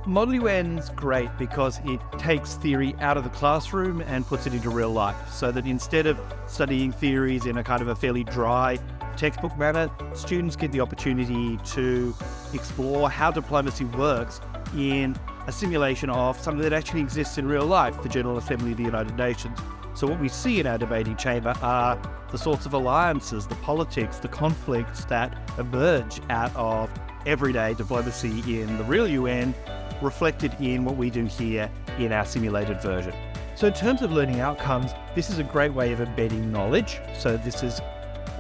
Model UN's great because it takes theory out of the classroom and puts it into real life, so that instead of studying theories in a kind of a fairly dry textbook manner, students get the opportunity to explore how diplomacy works in a simulation of something that actually exists in real life, the General Assembly of the United Nations. So what we see in our debating chamber are the sorts of alliances, the politics, the conflicts that emerge out of everyday diplomacy in the real UN, reflected in what we do here in our simulated version. So in terms of learning outcomes, this is a great way of embedding knowledge. So this is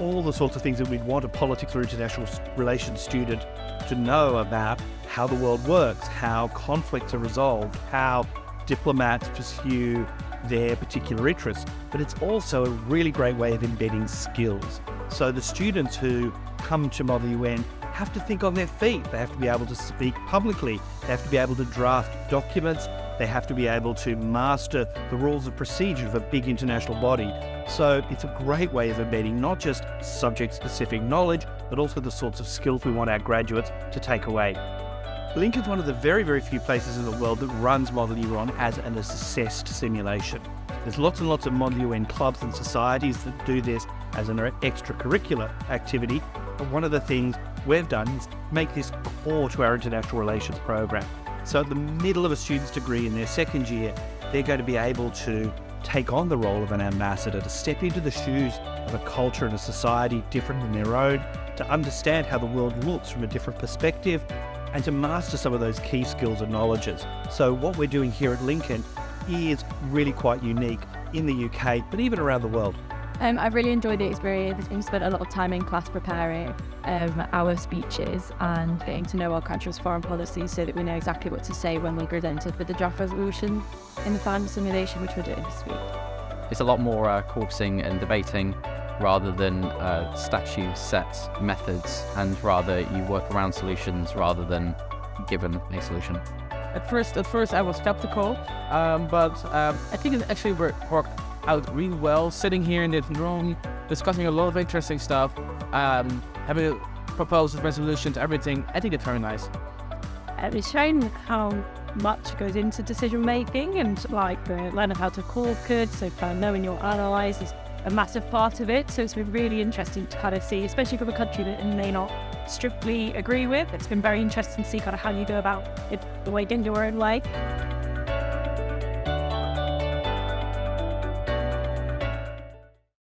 all the sorts of things that we'd want a politics or international relations student to know about how the world works, how conflicts are resolved, how diplomats pursue their particular interests. But it's also a really great way of embedding skills. So the students who come to Model UN have to think on their feet. They have to be able to speak publicly. They have to be able to draft documents. They have to be able to master the rules of procedure of a big international body. So it's a great way of embedding not just subject-specific knowledge, but also the sorts of skills we want our graduates to take away. Lincoln's one of the very, very few places in the world that runs Model UN as an assessed simulation. There's lots and lots of Model UN clubs and societies that do this as an extracurricular activity, but one of the things we've done is make this core to our international relations program. So at the middle of a student's degree in their second year, they're going to be able to take on the role of an ambassador, to step into the shoes of a culture and a society different than their own, to understand how the world looks from a different perspective, and to master some of those key skills and knowledges. So what we're doing here at Lincoln is really quite unique in the UK, but even around the world. I've really enjoyed the experience. We've spent a lot of time in class preparing our speeches and getting to know our country's foreign policy so that we know exactly what to say when we present it for the draft resolution in the final simulation, which we're doing this week. It's a lot more coursing and debating rather than statute set methods, and rather you work around solutions rather than given a solution. At first I was skeptical, but I think it actually worked out really well. Sitting here in this room, discussing a lot of interesting stuff, having proposals, resolutions, everything. I think it's very nice. It's shown how much goes into decision making, and learning how to call good, so knowing your allies is a massive part of it. So it's been really interesting to kind of see, especially from a country that you may not strictly agree with. It's been very interesting to see kind of how you go about it, the way in your own way.